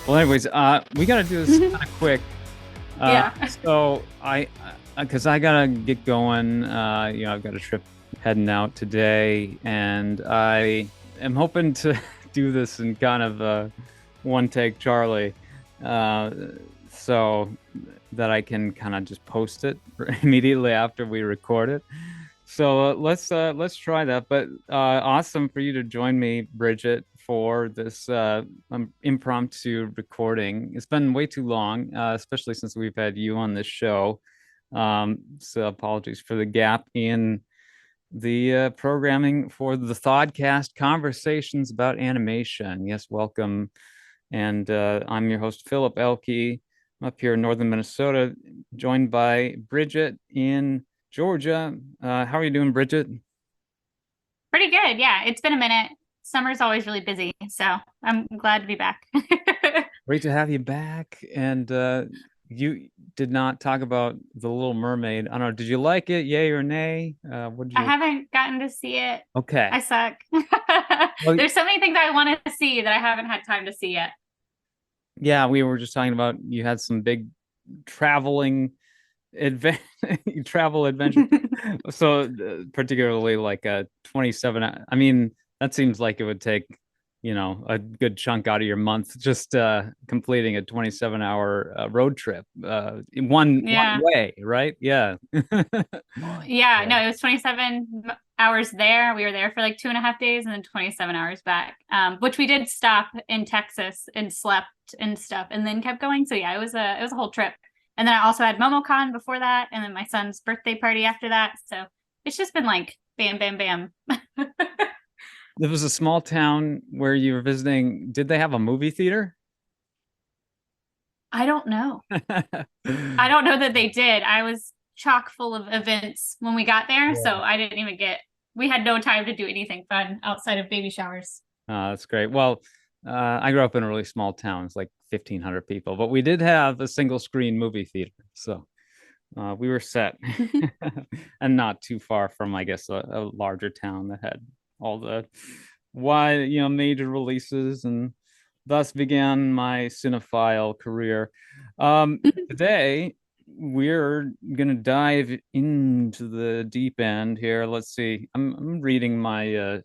Well, anyways, we got to do this kind of quick. Yeah. So because I gotta get going. I've got a trip heading out today, and I am hoping to do this in kind of one take, Charlie, uh, so that I can kind of just post it immediately after we record it. So let's try that. But awesome for you to join me, Bridget, for this impromptu recording. It's been way too long, especially since we've had you on this show. So apologies for the gap in the programming for the Thodcast conversations about animation. Yes, welcome. And I'm your host, Philip Elke. I'm up here in northern Minnesota, joined by Bridget in Georgia. How are you doing, Bridget? Pretty good. Yeah. It's been a minute. Summer's always really busy, so I'm glad to be back. Great to have you back. And you did not talk about The Little Mermaid. I don't know. Did you like it? Yay or nay? What did I you? haven't gotten to see it. Okay. I suck. Well, There's so many things I want to see that I haven't had time to see yet. yeah, we were just talking about you had some big traveling advent travel adventure. So particularly like a 27. I mean, that seems like it would take, a good chunk out of your month just completing a 27-hour road trip in one Yeah. way, right? Yeah. Yeah. Yeah. No, it was 27 hours there. We were there for like 2.5 days and then 27 hours back, which we did stop in Texas and slept and stuff and then kept going. So yeah, it was a whole trip. And then I also had MomoCon before that, and then my son's birthday party after that. So it's just been like bam, bam, bam. There was a small town where you were visiting. Did they have a movie theater? I don't know. I don't know that they did. I was chock full of events when we got there, so Yeah. I didn't even get. We had no time to do anything fun outside of baby showers. That's great. Well, I grew up in a really small town. It's like 1,500 people, but we did have a single screen movie theater. So we were set and not too far from, I guess, a larger town that had all the wide, major releases, and thus began my cinephile career. Today, we're gonna dive into the deep end here. Let's see. I'm reading my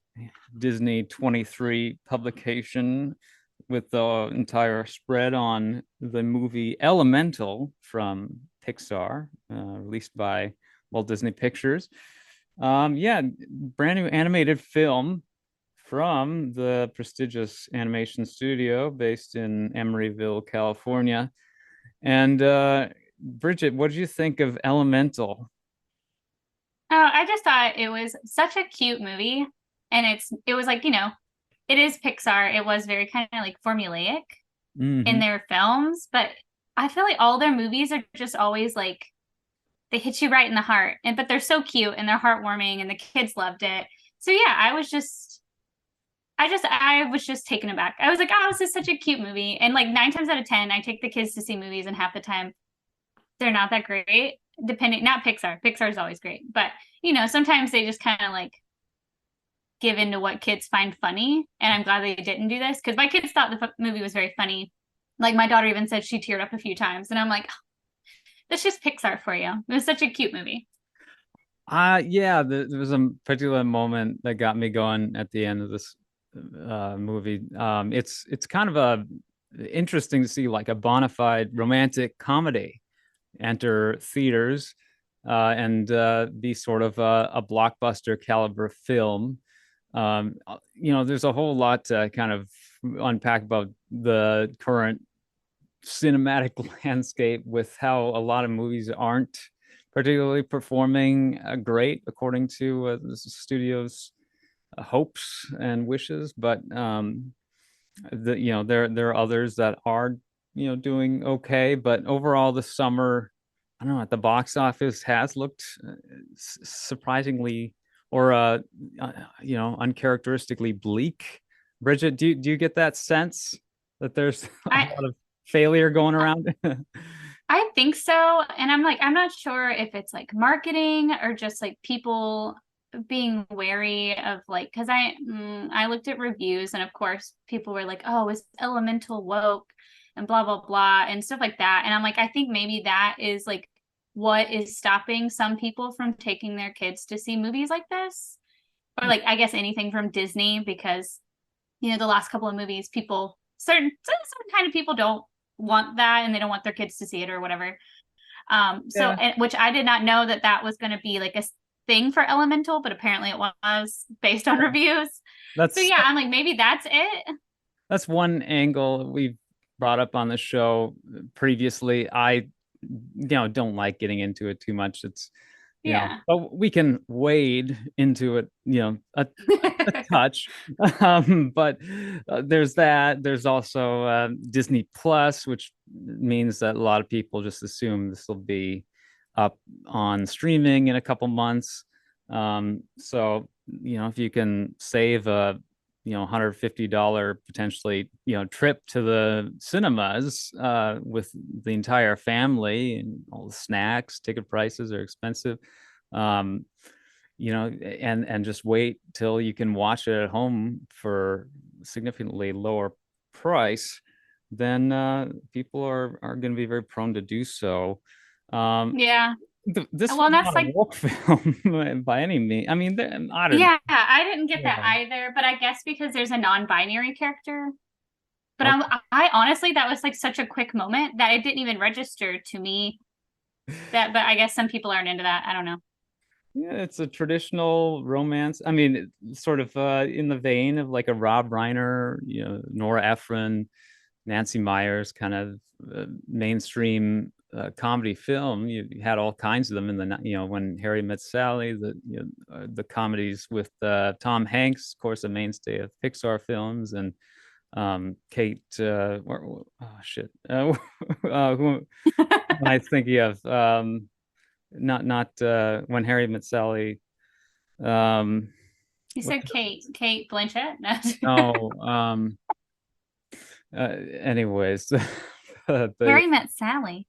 Disney 23 publication with the entire spread on the movie Elemental from Pixar, released by Walt Disney Pictures. Yeah, brand new animated film from the prestigious animation studio based in Emeryville, California. And Bridget, what did you think of Elemental? Oh, I just thought it was such a cute movie, and it was like it is Pixar. It was very kind of like formulaic in Hmm. their films, but I feel like all their movies are just always like they hit you right in the heart, and but they're so cute and they're heartwarming, and the kids loved it. So yeah, I was just taken aback. I was like, oh, this is such a cute movie. And like 9 times out of 10, I take the kids to see movies, and half the time they're not that great. Depending, not Pixar. Pixar is always great, but sometimes they just kind of like give into what kids find funny. And I'm glad they didn't do this because my kids thought the movie was very funny. Like my daughter even said she teared up a few times, and I'm like, oh, that's just Pixar for you. It was such a cute movie. Yeah, there was a particular moment that got me going at the end of this movie. It's kind of a interesting to see like a bona fide romantic comedy enter theaters and be sort of a blockbuster caliber film. There's a whole lot to kind of unpack about the current cinematic landscape with how a lot of movies aren't particularly performing great according to the studio's hopes and wishes, but there are others that are doing okay. But overall, the summer, I don't know, at the box office has looked surprisingly or uncharacteristically bleak. Bridget, do you get that sense that there's a I lot of failure going around? I think so. And I'm like, I'm not sure if it's like marketing or just like people being wary of like, because I looked at reviews, and of course people were like, oh, is Elemental woke? and blah blah blah and stuff like that. And I'm like, I think maybe that is like what is stopping some people from taking their kids to see movies like this, or like I guess anything from Disney, because the last couple of movies, people certain kind of people don't want that, and they don't want their kids to see it or whatever. Yeah, Which I did not know that that was going to be like a thing for Elemental, but apparently it was based on reviews. So that's yeah, I'm like, maybe that's it. that's one angle we've brought up on the show previously. I, don't like getting into it too much. It's, Yeah. but we can wade into it, a touch. But there's that. There's also Disney Plus, which means that a lot of people just assume this will be up on streaming in a couple months. So, if you can save a $150 potentially trip to the cinemas with the entire family, and all the snacks, ticket prices are expensive, um and just wait till you can watch it at home for significantly lower price, then people are going to be very prone to do so. um Yeah. this Well, was and that's not a like, woke film by any means. I mean, I don't yeah, I didn't get that know. either, but I guess because there's a non-binary character. But Okay. I honestly, that was like such a quick moment that it didn't even register to me that, but I guess some people aren't into that. I don't know. Yeah, it's a traditional romance. I mean, it's sort of in the vein of like a Rob Reiner, Nora Ephron, Nancy Meyers kind of mainstream comedy film. You had all kinds of them in the, when Harry Met Sally, the comedies with Tom Hanks, of course, a mainstay of Pixar films, and Kate, oh shit, who am I thinking of? Not When Harry Met Sally. Um, You what said Kate Blanchett? No. no, anyways, the Harry Met Sally.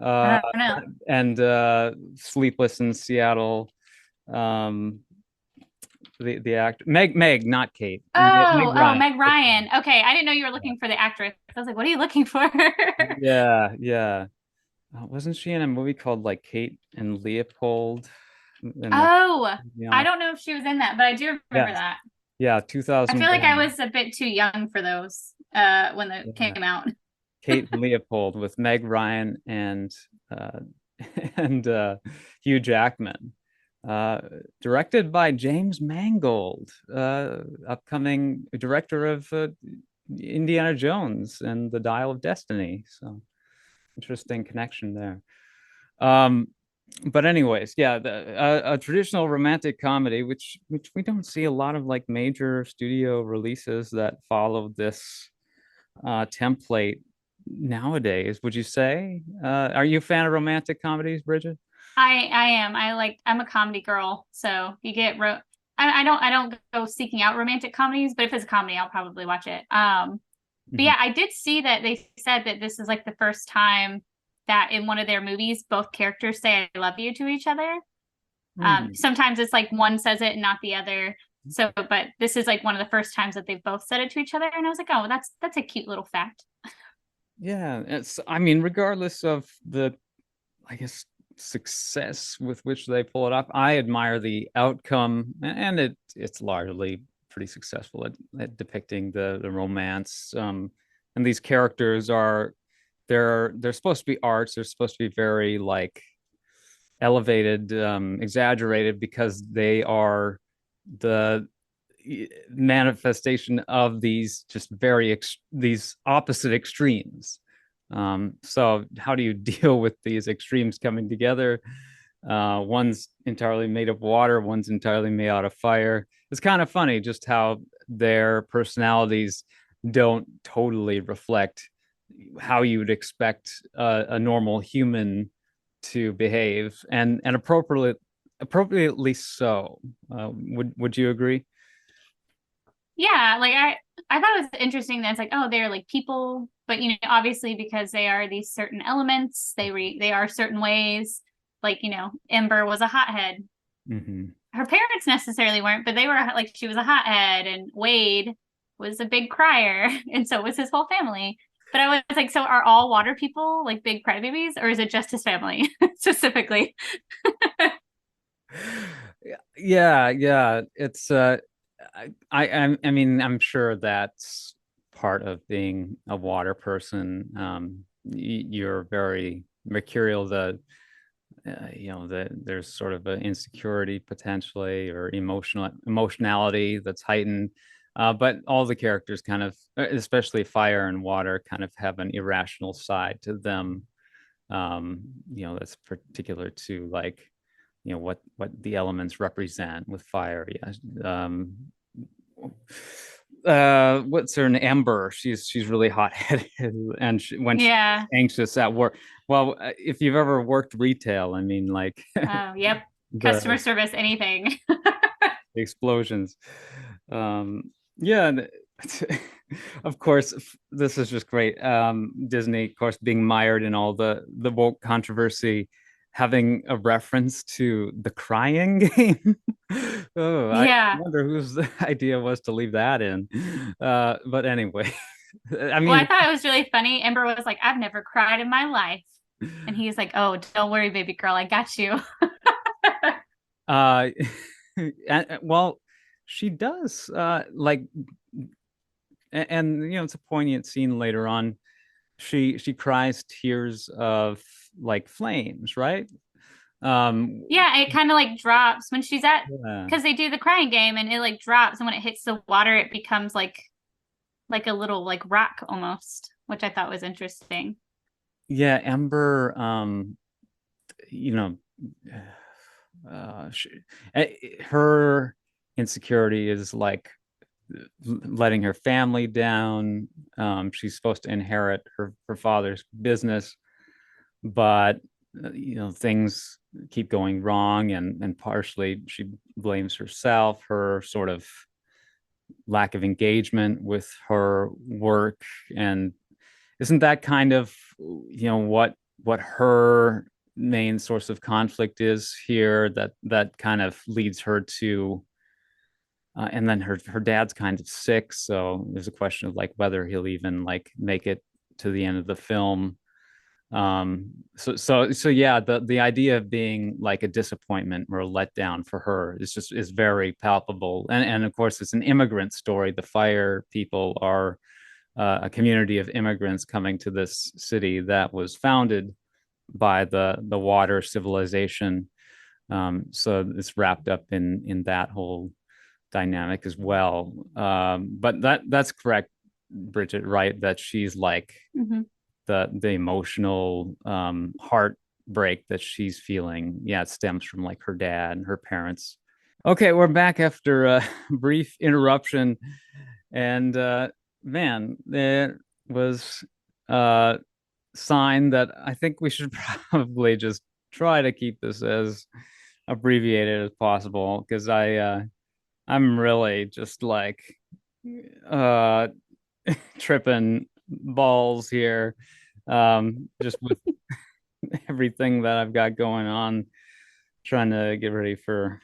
uh I don't know. and Sleepless in Seattle. Um, the actor Meg, not Kate. Meg Oh, Ryan. Meg Ryan. Okay, I didn't know you were looking for the actress. I was like, what are you looking for? Yeah, yeah. Wasn't she in a movie called like Kate and Leopold? And like, Oh, I yeah, don't know if she was in that, but I do yeah, remember that. yeah, I feel like I 2001. was a bit too young for those when they Yeah. came out. Kate and Leopold with Meg Ryan uh, and Hugh Jackman. Uh, Directed by James Mangold, upcoming director of Indiana Jones and the Dial of Destiny. So interesting connection there. Um, but anyways, yeah, a traditional romantic comedy, which we don't see a lot of like major studio releases that follow this template nowadays. Would you say? Are you a fan of romantic comedies, Bridget? I am. I'm a comedy girl, so you get I don't go seeking out romantic comedies, but if it's a comedy, I'll probably watch it. But Mhm. yeah, I did see that they said that this is like the first time that in one of their movies both characters say I love you to each other. Hmm. Sometimes it's like one says it and not the other. So, but this is like one of the first times that they've both said it to each other, and I was like, oh, that's a cute little fact. Yeah, I mean, regardless of the, I guess, success with which they pull it off, I admire the outcome, and it's largely pretty successful at depicting the romance. And these characters are they're supposed to be arts. They're supposed to be very like elevated, exaggerated, because they are the manifestation of these just these opposite extremes. So how do you deal with these extremes coming together? One's entirely made of water, one's entirely made out of fire. It's kind of funny just how their personalities don't totally reflect how you would expect a normal human to behave, and appropriately so. Would you agree? Yeah, like I thought it was interesting that it's like, oh, they're like people, but obviously because they are these certain elements, they are certain ways. Like, Ember was a hothead. Mm-hmm. Her parents necessarily weren't, but they were like she was a hothead, and Wade was a big crier, and so was his whole family. But I was like, so are all water people like big crybabies, or is it just his family specifically? Yeah. It's I mean, I'm sure that's part of being a water person. You're very mercurial. There's sort of an insecurity potentially, or emotionality that's heightened. But all the characters kind of, especially fire and water, kind of have an irrational side to them. That's particular to, like, what the elements represent with fire. Yeah. What's her name? Ember. She's really hot-headed, and when she's Yeah. anxious at work. Well, if you've ever worked retail, I mean, like, Oh, yep. Customer the service, anything. explosions. Yeah, and of course, this is just great. Disney, of course, being mired in all the woke controversy, having a reference to the Crying Game. Oh, I Yeah. wonder whose idea was to leave that in. But anyway, I Well, I mean, thought it was really funny. Ember was like, I've never cried in my life. And he's like, oh, don't worry, baby girl. I got you. uh, well, she does, like, and it's a poignant scene later on. She cries tears of, like, flames, right? um Yeah, it kind of like drops when she's at, yeah, because they do the crying game and it like drops. And when it hits the water, it becomes like a little like rock almost, which I thought was interesting. yeah, Ember, you know she, her insecurity is like letting her family down. She's supposed to inherit her father's business, but things keep going wrong, and partially she blames herself, her sort of lack of engagement with her work. And isn't that kind of what her main source of conflict is here, that kind of leads her to, and then her dad's kind of sick, so there's a question of, like, whether he'll even, like, make it to the end of the film. So yeah, the idea of being like a disappointment or a letdown for her is very palpable. And of course, it's an immigrant story. The fire people are a community of immigrants coming to this city that was founded by the water civilization. So it's wrapped up in that whole dynamic as well. But that's correct, Bridget, right? That she's like Mm-hmm. the emotional heartbreak that she's feeling. Yeah, it stems from, like, her dad and her parents. Okay, we're back after a brief interruption, and man, there was a sign that I think we should probably just try to keep this as abbreviated as possible, because I'm really just like uh tripping balls here, just with everything that I've got going on, trying to get ready for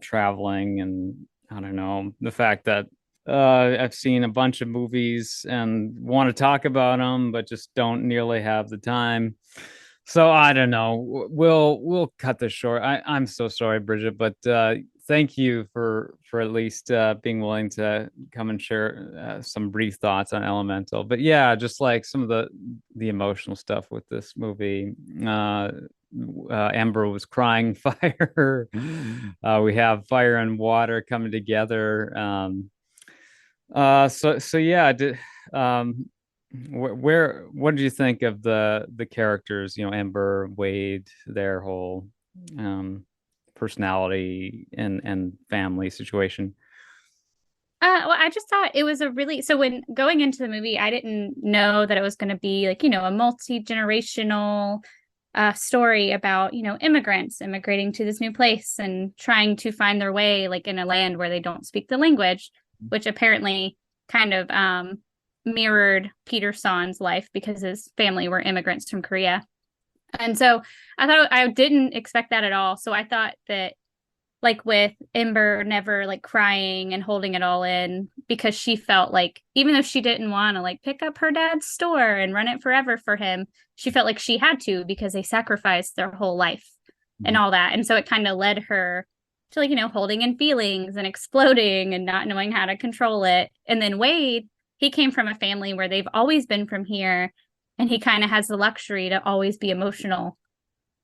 traveling. And I don't know, the fact that I've seen a bunch of movies and want to talk about them, but just don't nearly have the time. So I don't know. We'll cut this short. I'm so sorry, Bridget, but thank you for at least being willing to come and share some brief thoughts on Elemental. But yeah, just like some of the emotional stuff with this movie. Ember was crying fire. We have fire and water coming together. So yeah, what did you think of the characters? Ember, Wade, their whole um, personality and family situation. Well, I just thought it was a really, so when going into the movie, I didn't know that it was going to be like, a multi-generational story about, immigrants immigrating to this new place and trying to find their way like in a land where they don't speak the language, which apparently kind of mirrored Peter Son's life because his family were immigrants from Korea. And so I thought I didn't expect that at all. So I thought that like with Ember never like crying and holding it all in because she felt like even though she didn't want to like pick up her dad's store and run it forever for him, she felt like she had to because they sacrificed their whole life and Mhm. all that. And so it kind of led her to like, holding in feelings and exploding and not knowing how to control it. And then Wade, he came from a family where they've always been from here and he kind of has the luxury to always be emotional,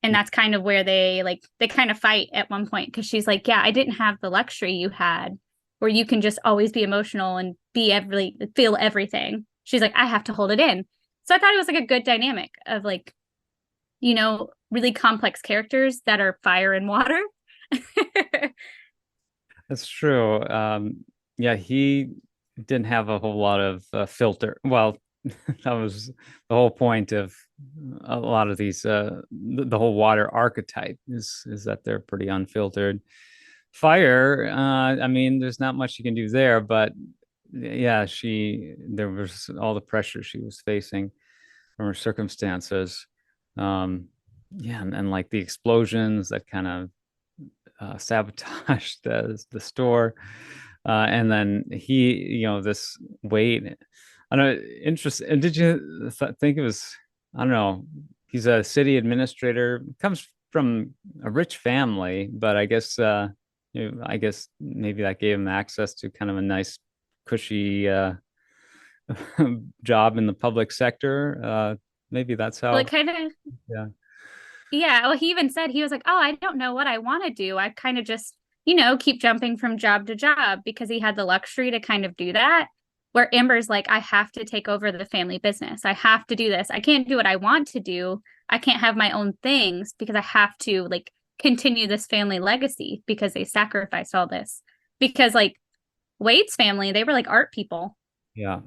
and that's kind of where they kind of fight at one point because she's like, yeah, I didn't have the luxury you had where you can just always be emotional and feel everything. She's like, I have to hold it in. So I thought it was like a good dynamic of like, really complex characters that are fire and water. That's true. Yeah, he didn't have a whole lot of filter. Well, that was the whole point of a lot of these. The whole water archetype is that they're pretty unfiltered. Fire, I mean, there's not much you can do there, but yeah, there was all the pressure she was facing from her circumstances. Um, yeah, and like the explosions that kind of sabotaged the store. And then this Wade, I don't know, interesting. Did you think it was, I don't know, he's a city administrator, comes from a rich family, but I guess maybe that gave him access to kind of a nice, cushy job in the public sector. Maybe that's Like how, kind of, yeah. yeah. Well, he even said he was like, oh, I don't know what I want to do. I kind of just, keep jumping from job to job because he had the luxury to kind of do that. Where Amber's like, I have to take over the family business. I have to do this. I can't do what I want to do. I can't have my own things because I have to like continue this family legacy because they sacrificed all this. Because like Wade's family, they were like art people. Yeah.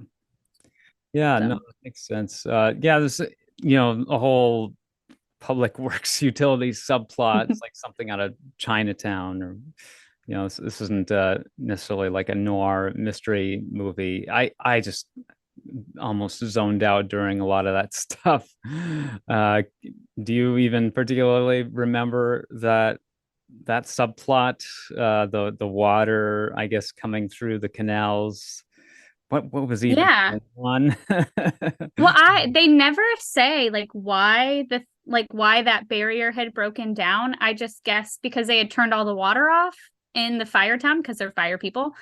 Yeah, no, So that makes sense. Yeah, this, a whole public works utilities subplot. It's like something out of Chinatown, or this isn't necessarily like a noir mystery movie. I just almost zoned out during a lot of that stuff. Uh, do you even particularly remember that subplot? The water, I guess, coming through the canals. What was even yeah. going on? Well, they never say why that barrier had broken down. I just guess because they had turned all the water off in the fire town because they're fire people.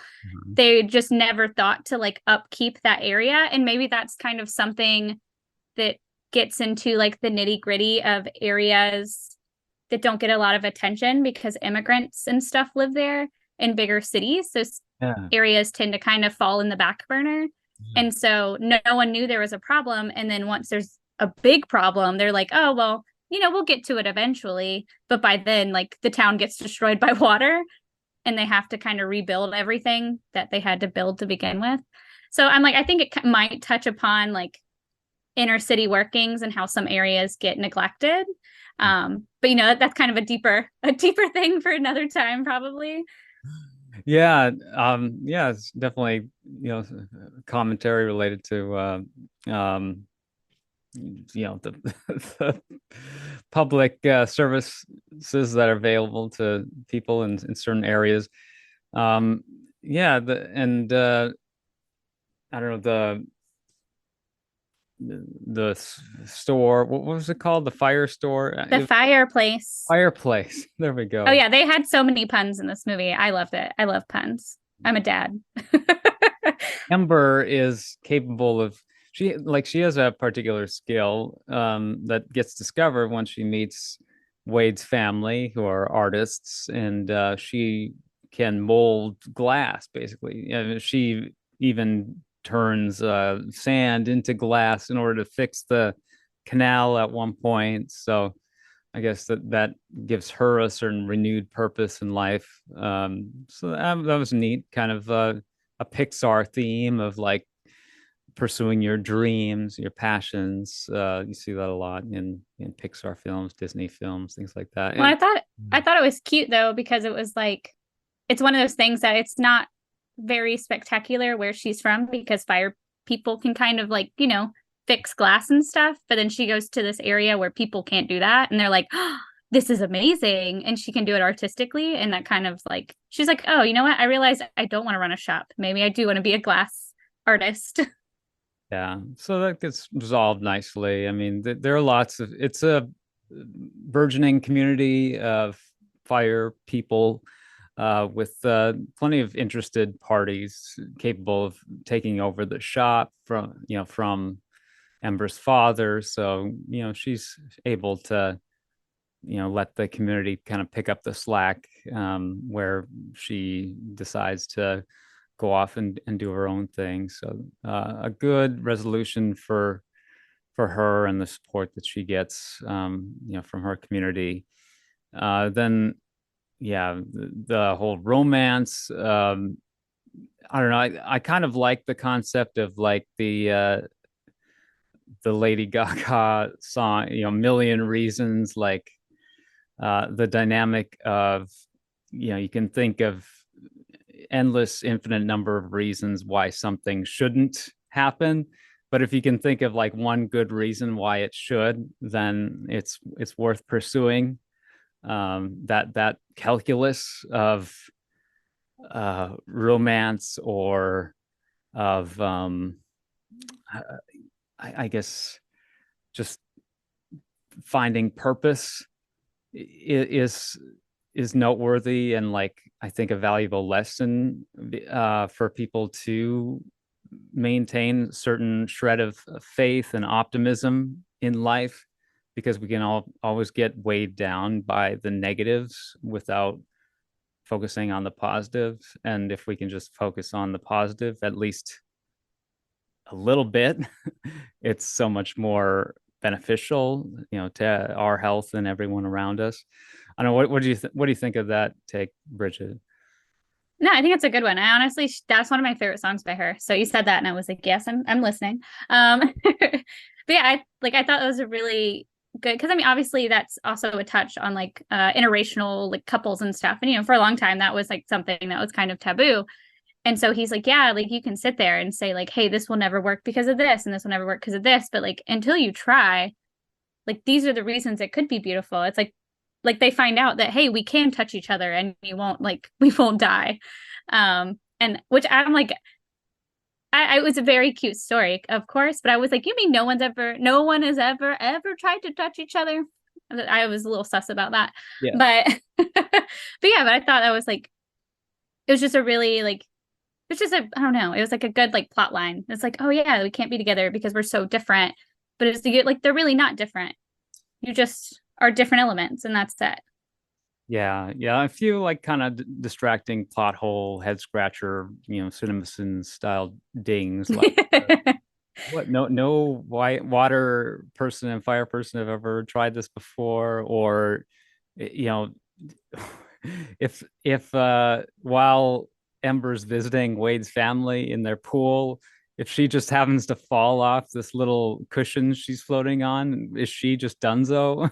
They just never thought to like upkeep that area. And maybe that's kind of something that gets into like the nitty-gritty of areas that don't get a lot of attention because immigrants and stuff live there in bigger cities. So Yeah. areas tend to kind of fall in the back burner. And so no one knew there was a problem. And then once there's a big problem, they're like, oh, well, we'll get to it eventually. But by then, like the town gets destroyed by water and they have to kind of rebuild everything that they had to build to begin with. So I'm like, I think it might touch upon like inner city workings and how some areas get neglected. But that's kind of a deeper thing for another time, probably. Yeah, yeah, it's definitely, commentary related to the, the public services that are available to people in certain areas. Um, yeah, I don't know, the store. What was it called? The fire store. The fireplace. Fireplace. There we Oh go. yeah, they had so many puns in this movie. I loved it. I love puns. I'm a dad. Ember is capable of, she has a particular skill that gets discovered once she meets Wade's family, who are artists, and she can mold glass basically. She even turns sand into glass in order to fix the canal at one point. So I guess that gives her a certain renewed purpose in life. So that was neat, kind of a Pixar theme of like pursuing your dreams, your passions. You see that a lot in Pixar films, Disney films, things like that. Well, And I thought it was cute though because it was like it's one of those things that it's not very spectacular where she's from because fire people can kind of like, fix glass and stuff, but then she goes to this area where people can't do that and they're like, oh, this is amazing, and she can do it artistically, and that kind of like she's like, oh, you know what, I realized I don't want to run a shop, maybe I do want to be a glass artist. Yeah, so that gets resolved nicely. I mean, there are lots of, it's a burgeoning community of fire people with plenty of interested parties capable of taking over the shop from Ember's father. So, she's able to, let the community kind of pick up the slack where she decides to go off and do her own thing. So a good resolution for her and the support that she gets, from her community. Then, yeah, the whole romance. I don't know. I kind of like the concept of like the Lady Gaga song, Million Reasons, like the dynamic of, you can think of endless, infinite number of reasons why something shouldn't happen. But if you can think of like one good reason why it should, then it's worth pursuing. That calculus of romance or of I guess just finding purpose is noteworthy, and like I think a valuable lesson for people to maintain certain shred of faith and optimism in life, because we can always get weighed down by the negatives without focusing on the positives. And if we can just focus on the positive at least a little bit, it's so much more beneficial, to our health and everyone around us. I don't know, what do you think of that take, Bridget? No, I think it's a good one. I honestly, that's one of my favorite songs by her. So you said that, and I was like, yes, I'm listening. But yeah, I thought it was a really good, because I mean, obviously, that's also a touch on like interracial like couples and stuff. And for a long time, that was like something that was kind of taboo. And so he's like, yeah, like you can sit there and say like, hey, this will never work because of this, and this will never work because of this. But like until you try, like these are the reasons it could be beautiful. It's like they find out that, hey, we can touch each other and we won't die. And which I'm like, it was a very cute story, of course, but I was like, you mean no one has ever tried to touch each other? I was a little sus about that. Yeah. But yeah, but I thought that was like, it was just a really like, it's just I don't know, it was like a good like plot line. It's like, oh yeah, we can't be together because we're so different. But it's like they're really not different. You just are different elements, and that's it. Yeah, a few like kind of distracting plot hole, head scratcher, CinemaSin style dings, like what, no white water person and fire person have ever tried this before, or you know if while Ember's visiting Wade's family in their pool, if she just happens to fall off this little cushion she's floating on, is she just Dunzo?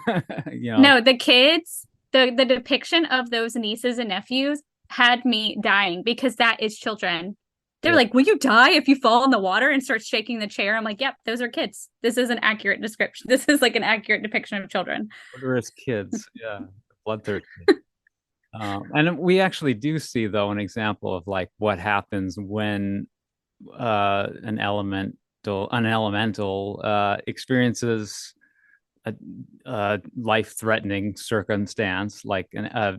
No, the kids, the depiction of those nieces and nephews had me dying, because that is children. They're Yeah. like, will you die if you fall in the water, and start shaking the chair? I'm like, yep, those are kids. This is an accurate description. This is like an accurate depiction of children. Murderous kids. Yeah. Bloodthirsty. And we actually do see, though, an example of like what happens when an elemental experiences a life-threatening circumstance, like a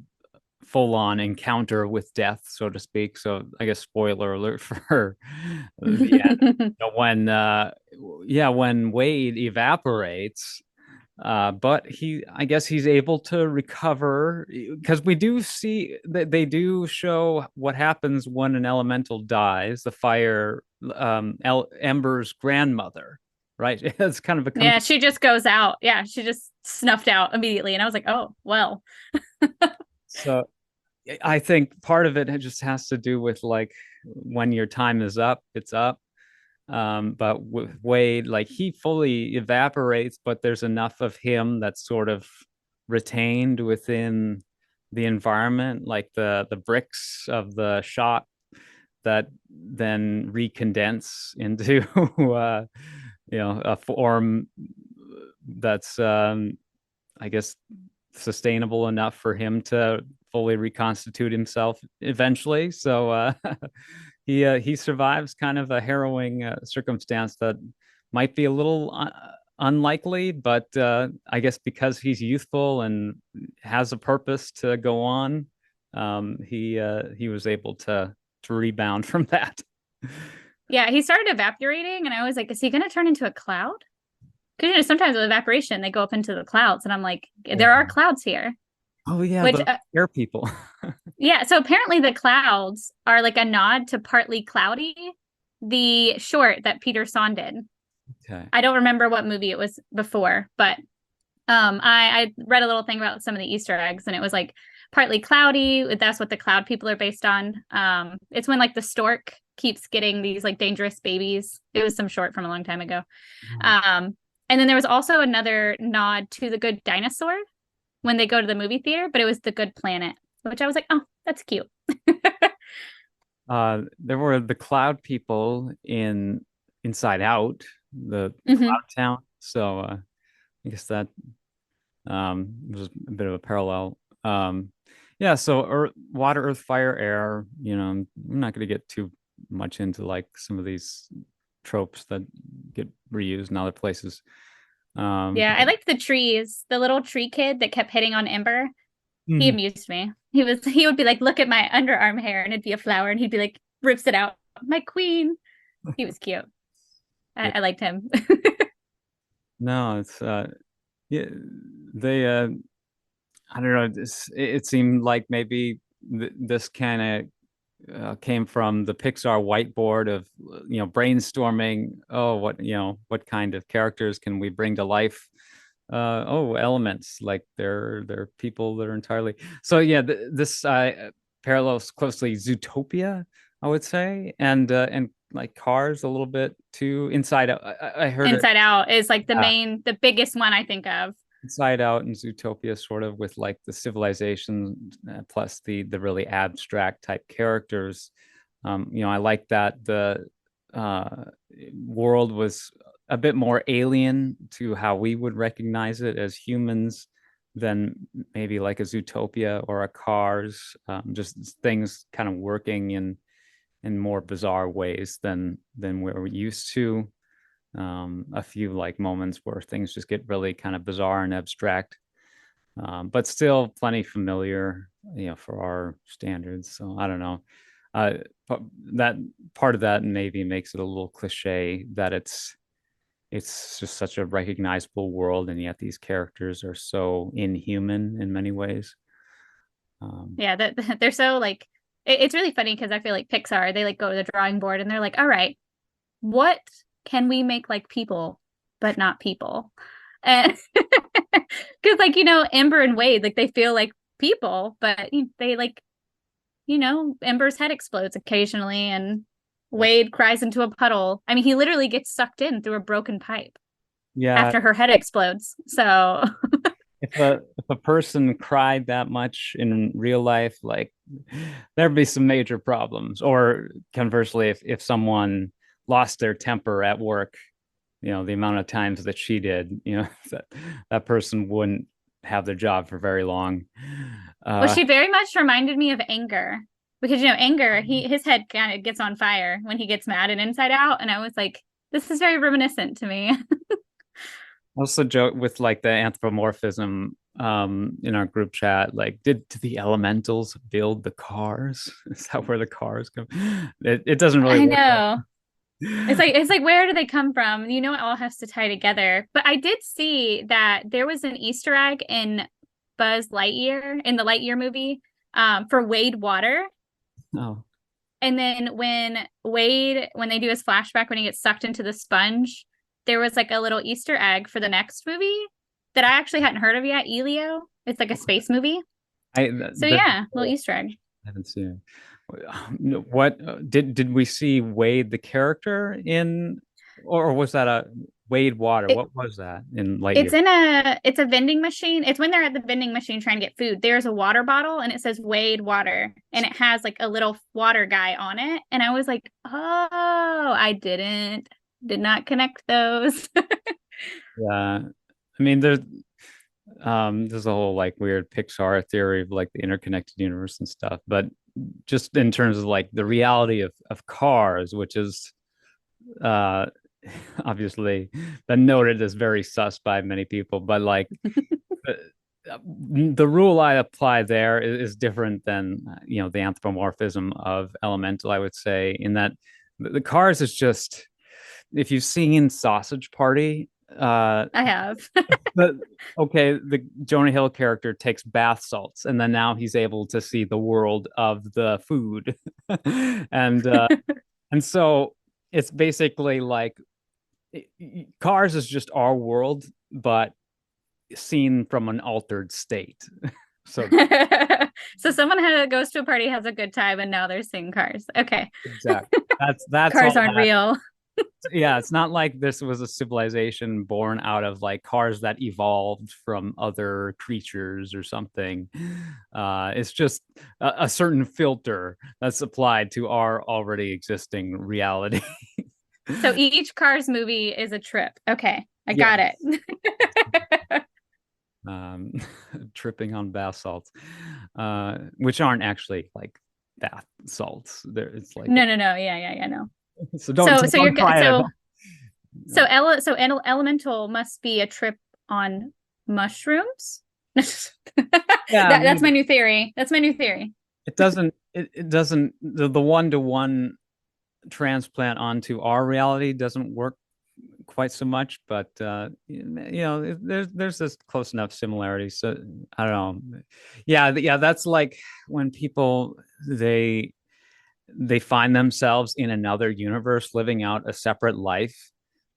full-on encounter with death, so to speak. So I guess spoiler alert for the end. When Wade evaporates, but I guess he's able to recover, because we do see that they do show what happens when an elemental dies. The fire, Ember's grandmother, right? It's kind of a Yeah, she just goes out. Yeah, she just snuffed out immediately. And I was like, oh, well. so. I think part of it just has to do with like when your time is up, it's up. But with Wade, like he fully evaporates, but there's enough of him that's sort of retained within the environment, like the bricks of the shop that then recondense into a form that's I guess sustainable enough for him to fully reconstitute himself eventually. So he survives kind of a harrowing circumstance that might be a little unlikely, but I guess because he's youthful and has a purpose to go on, he was able to rebound from that. Yeah, he started evaporating, and I was like, is he going to turn into a cloud? Because sometimes with evaporation, they go up into the clouds, and I'm like, there are clouds here. Oh yeah, Which the air people. yeah, so apparently the clouds are like a nod to Partly Cloudy, the short that Peter Son did. Okay. I don't remember what movie it was before, but I read a little thing about some of the Easter eggs, and it was like Partly Cloudy. That's what the cloud people are based on. It's when like the stork keeps getting these like dangerous babies. It was some short from a long time ago. And then there was also another nod to The Good Dinosaur when they go to the movie theater, but it was The Good Planet, which I was like, oh, that's cute. There were the cloud people in Inside Out, the Mm-hmm. cloud town. So I guess that was a bit of a parallel. Yeah, so water, earth, fire, air. I'm not going to get too much into like some of these tropes that get reused in other places. Yeah, I liked the trees. The little tree kid that kept hitting on Ember. He Mhm. amused me. He would be like, look at my underarm hair, and it'd be a flower, and he'd be like, rips it out. My queen. He was cute. I liked him. No, it's yeah, they I don't know, it seemed like maybe this kind of came from the Pixar whiteboard of brainstorming. Oh, what kind of characters can we bring to life? Elements like they're people that are entirely. So yeah, this parallels closely Zootopia, I would say, and like Cars a little bit too. Inside Out, I heard it. Inside Out is like the biggest one I think of. Inside Out and Zootopia, sort of with like the civilization plus the really abstract type characters. I like that the uh, world was a bit more alien to how we would recognize it as humans than maybe like a Zootopia or a Cars. Just things kind of working in more bizarre ways than we're used to. A few like moments where things just get really kind of bizarre and abstract, but still plenty familiar, for our standards. So I don't know. That part of that maybe makes it a little cliche that it's just such a recognizable world, and yet these characters are so inhuman in many ways. Yeah, that they're so like it's really funny because I feel like Pixar, they like go to the drawing board and they're like, all right, what can we make like people, but not people? And because like, Ember and Wade, like they feel like people, but they like, Ember's head explodes occasionally and Wade cries into a puddle. I mean, he literally gets sucked in through a broken pipe Yeah, after her head explodes. So if a person cried that much in real life, like there'd be some major problems. Or conversely, if someone lost their temper at work, the amount of times that she did, that person wouldn't have their job for very long. well, she very much reminded me of Anger because Anger, his head kind of gets on fire when he gets mad and Inside Out, and I was like, this is very reminiscent to me. Also joke with like the anthropomorphism in our group chat, like did the elementals build the cars? Is that where the cars come? It doesn't really I work out. know. It's like where do they come from? It all has to tie together. But I did see that there was an Easter egg in Buzz Lightyear in the Lightyear movie for Wade Water. Oh. And then when they do his flashback when he gets sucked into the sponge, there was like a little Easter egg for the next movie that I actually hadn't heard of yet, Elio. It's like a space movie. Yeah, little Easter egg. I haven't seen it. What did we see Wade the character in, or was that a Wade Water? What was that in Lightyear? It's a vending machine. It's when they're at the vending machine trying to get food. There's a water bottle and it says Wade Water and it has like a little water guy on it. And I was like, oh, I did not connect those. Yeah, I mean, there's a whole like weird Pixar theory of like the interconnected universe and stuff, but just in terms of like the reality of cars, which is uh obviously been noted as very sus by many people, but like uh, the rule I apply there is different than the anthropomorphism of Elemental, I would say, in that the cars is just, if you've seen Sausage Party, I have. the okay, the Jonah Hill character takes bath salts, and then now he's able to see the world of the food, and and so it's basically like Cars is just our world, but seen from an altered state. So So someone goes to a party, has a good time, and now they're seeing cars. Okay. exactly, that's Cars all aren't that. real. Yeah, it's not like this was a civilization born out of like cars that evolved from other creatures or something. It's just a certain filter that's applied to our already existing reality. So each Cars movie is a trip. Okay, I Yeah. got it. um, Tripping on bath salts, which aren't actually like bath salts. There, it's like No. Yeah, no. so don't try it at home. Elemental must be a trip on mushrooms. Yeah, That's my maybe new theory. That's my new theory. it doesn't. It doesn't. The one-to-one transplant onto our reality doesn't work quite so much, but there's this close enough similarity. So I don't know. Yeah, that's like when people they find themselves in another universe living out a separate life.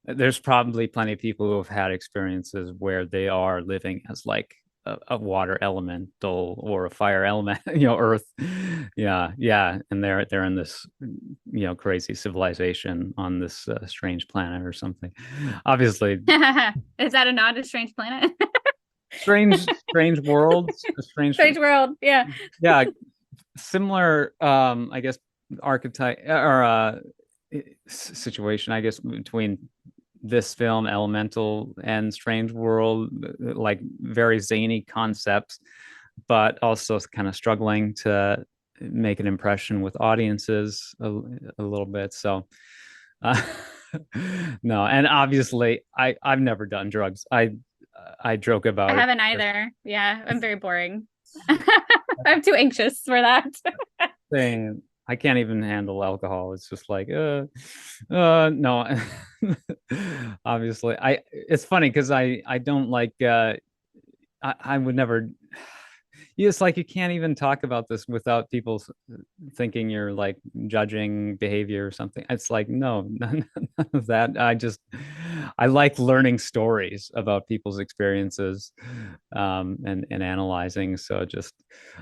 There's probably plenty of people who have had experiences where they are living as like a water elemental or a fire element, earth. Yeah, and they're in this crazy civilization on this strange planet or something. Obviously, Is that a nod to Strange Planet? strange worlds, a Strange World. Yeah. yeah, similar I guess archetype or situation, I guess, between this film Elemental and Strange World, like very zany concepts, but also kind of struggling to make an impression with audiences a little bit. So uh, no, and obviously I've never done drugs. I joke about I it. haven't either. Yeah, I'm very boring. I'm too anxious for that. Saying I can't even handle alcohol. It's just like, no. Obviously, it's funny because I don't like, I would never. It's like you can't even talk about this without people thinking you're like judging behavior or something. It's like, no, none of that. I like learning stories about people's experiences, and analyzing. So just,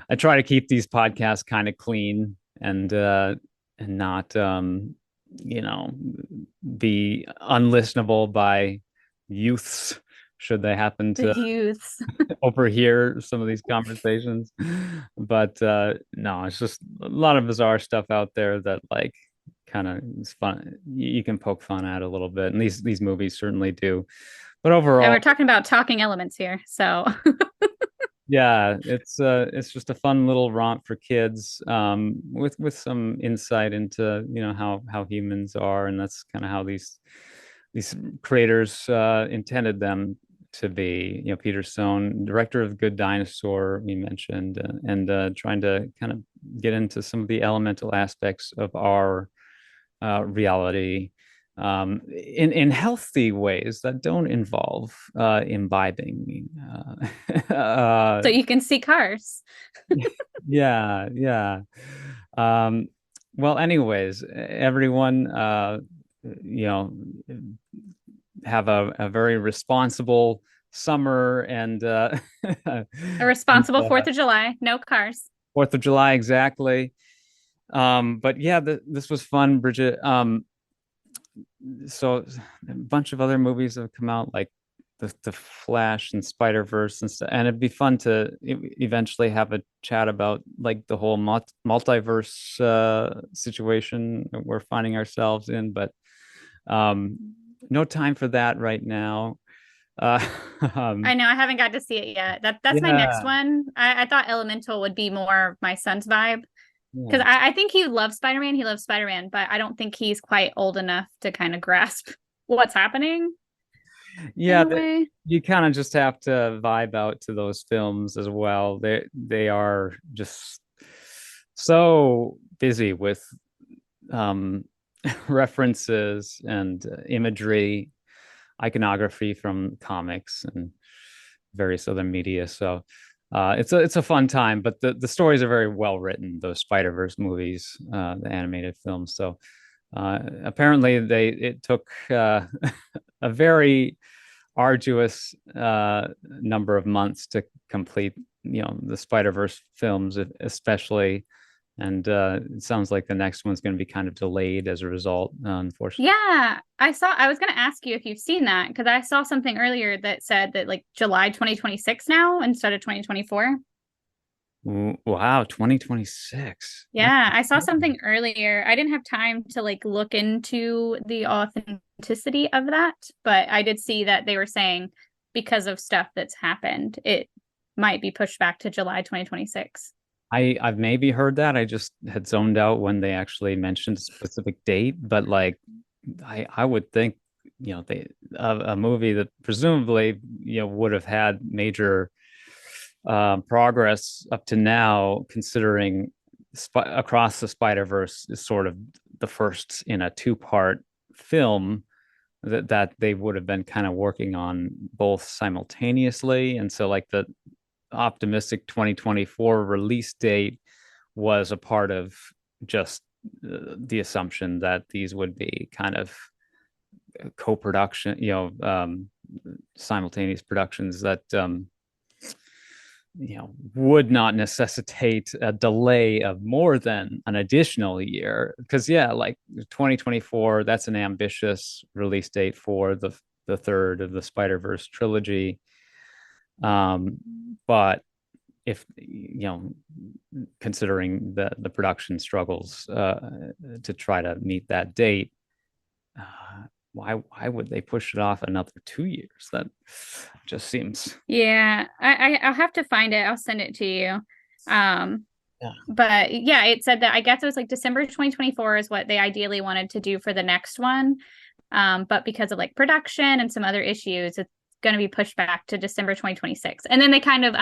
I try to keep these podcasts kind of clean and not, you know, be unlistenable by youths should they happen The to youths. overhear some of these conversations. But no, it's just a lot of bizarre stuff out there that like kind of is fun. You can poke fun at a little bit, and these movies certainly do. But And overall, we're talking about talking elements here. So yeah, it's just a fun little romp for kids, with some insight into how humans are, and that's kind of how these creators intended them to be. Peter Stone, director of Good Dinosaur, we mentioned, and trying to kind of get into some of the elemental aspects of our reality, in healthy ways that don't involve imbibing. so you can see cars. Yeah. Um, well, anyways, everyone, you know, have a very responsible summer and A responsible 4th of July, no cars. 4th of July, exactly. But yeah, this was fun, Bridget. So a bunch of other movies have come out, like the Flash and Spider-Verse and stuff, and it'd be fun to eventually have a chat about like the whole multiverse situation that we're finding ourselves in, but no time for that right now. Uh, I um, know I haven't got to see it yet. That's my next yeah, one. I thought Elemental would be more my son's vibe because yeah, I think he loves Spider-Man. He loves Spider-Man, but I don't think he's quite old enough to kind of grasp what's happening in yeah. a way. You kind of just have to vibe out to those films as well. They are just so busy with um, references and imagery, iconography from comics and various other media. So it's a fun time, but the stories are very well written. Those Spider-Verse movies, the animated films. So apparently it took a very arduous number of months to complete, the Spider-Verse films, especially. And it sounds like the next one's going to be kind of delayed as a result, unfortunately. Yeah, I was going to ask you if you've seen that because I saw something earlier that said that like July 2026 now instead of 2024. Wow, 2026. That's Yeah, I saw something earlier. I didn't have time to like look into the authenticity of that, but I did see that they were saying because of stuff that's happened, it might be pushed back to July 2026. I've maybe heard that. I just had zoned out when they actually mentioned a specific date, but like I would think, they a movie that presumably, would have had major progress up to now, considering Across the Spider-Verse is sort of the first in a two-part film that they would have been kind of working on both simultaneously. And so like the optimistic 2024 release date was a part of just the assumption that these would be kind of co-production, simultaneous productions that would not necessitate a delay of more than an additional year. Because yeah, like 2024, that's an ambitious release date for the third of the Spider-Verse trilogy. Um, but if considering the production struggles to try to meet that date, why would they push it off another 2 years? That just seems. Yeah, I'll have to find it. I'll send it to you. Um, Yeah. but yeah, it said that I guess it was like December 2024 is what they ideally wanted to do for the next one. But because of like production and some other issues, it's going to be pushed back to December 2026. And then they kind of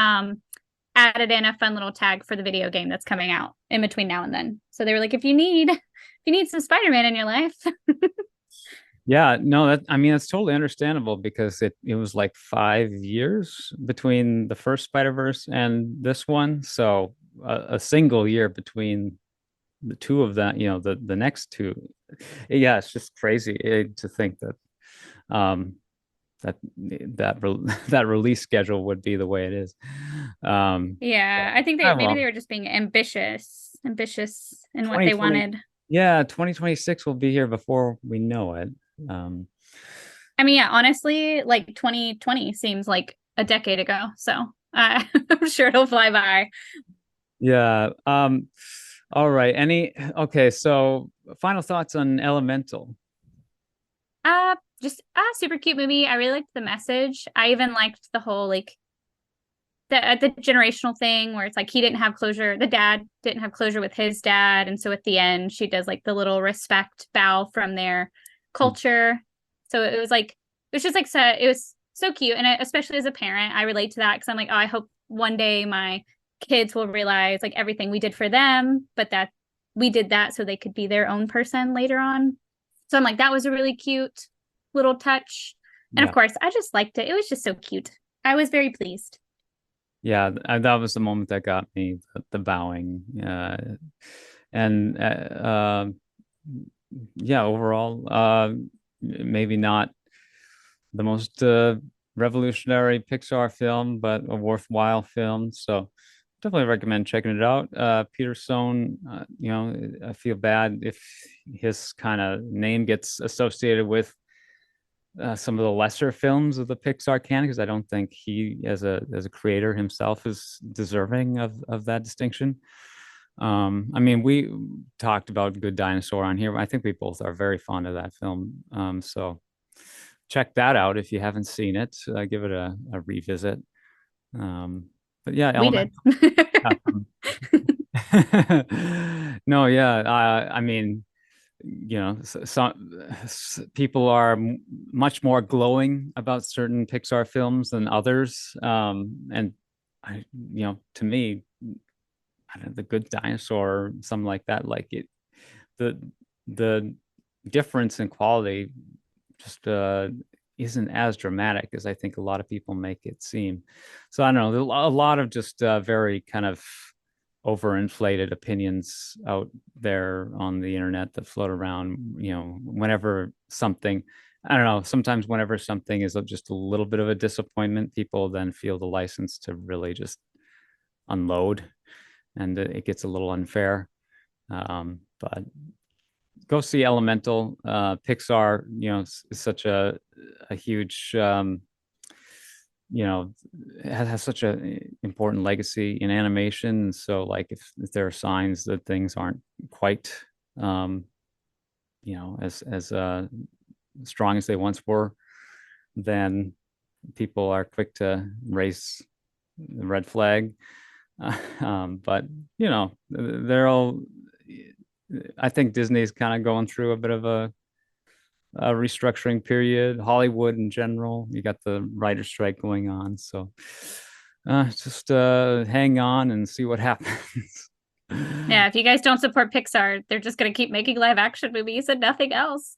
added in a fun little tag for the video game that's coming out in between now and then. So they were like, if you need some Spider-Man in your life. Yeah, no, that I mean it's totally understandable because it was like 5 years between the first Spider-Verse and this one. So a single year between the two of them, the next two. Yeah, it's just crazy to think that um that release schedule would be the way it is. Yeah, I think Ah, maybe well, they were just being ambitious in what they 2020, wanted. yeah, 2026 will be here before we know it. Um, I mean, yeah, honestly, like 2020 seems like a decade ago. So I'm sure it'll fly by. yeah. All right. Okay, so final thoughts on Elemental. Just a super cute movie. I really liked the message. I even liked the whole like the generational thing where it's like he didn't have closure. The dad didn't have closure with his dad, and so at the end, she does like the little respect bow from their culture. So it was like it was just like so it was so cute, and especially as a parent, I relate to that because I'm like, oh, I hope one day my kids will realize like everything we did for them, but that we did that so they could be their own person later on. So I'm like, that was a really cute little touch. And of Yeah. course, I just liked it. It was just so cute. I was very pleased. Yeah, that was the moment that got me, the bowing. And yeah, overall, maybe not the most revolutionary Pixar film, but a worthwhile film. So definitely recommend checking it out. Peter Sohn, I feel bad if his kind of name gets associated with some of the lesser films of the Pixar canon, because I don't think he, as a creator himself, is deserving of that distinction. I mean, we talked about Good Dinosaur on here. I think we both are very fond of that film. So check that out if you haven't seen it. Give it a revisit. But yeah, We did. No, yeah. I mean, some people are much more glowing about certain Pixar films than others. And to me, I don't know, The Good Dinosaur, something like that, like the the difference in quality just isn't as dramatic as I think a lot of people make it seem. So I don't know, a lot of just very kind of overinflated opinions out there on the internet that float around. Whenever something, I don't know, sometimes whenever something is just a little bit of a disappointment, people then feel the license to really just unload, and it gets a little unfair. But go see Elemental. Pixar, is such a huge, has such an important legacy in animation. So, like, if there are signs that things aren't quite, as strong as they once were, then people are quick to raise the red flag. But they're all. I think Disney's kind of going through a bit of a restructuring period. Hollywood in general, you got the writer strike going on, so just hang on and see what happens. Yeah, if you guys don't support Pixar, they're just going to keep making live action movies and nothing else.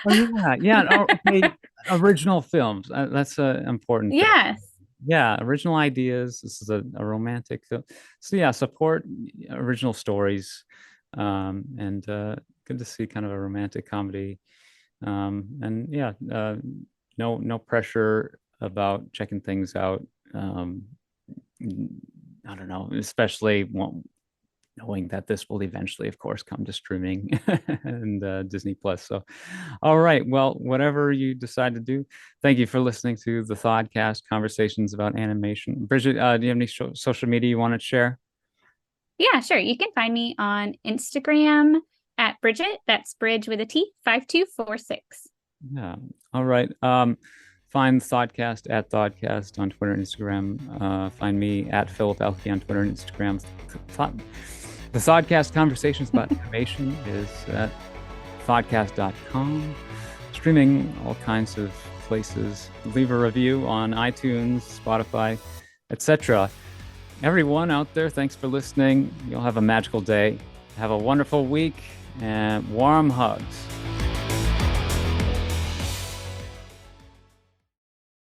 Oh, yeah. Okay. Original films. That's an important thing. Yes. Yeah, original ideas. This is a romantic film. So yeah, support original stories. And good to see kind of a romantic comedy. And yeah, no pressure about checking things out. I don't know, especially knowing that this will eventually, of course, come to streaming and Disney Plus. So, all right, well, whatever you decide to do, thank you for listening to the Thodcast, conversations about animation. Bridget, do you have any social media you want to share? Yeah, sure. You can find me on Instagram at Bridget. That's Bridge with a T, 5246. Yeah. All right. Find Thodcast at Thodcast on Twitter and Instagram. Find me at Philip Elke on Twitter and Instagram. The Thodcast Conversations about Animation is at thodcast.com. Streaming all kinds of places. Leave a review on iTunes, Spotify, etc. Everyone out there, thanks for listening. You'll have a magical day. Have a wonderful week and warm hugs.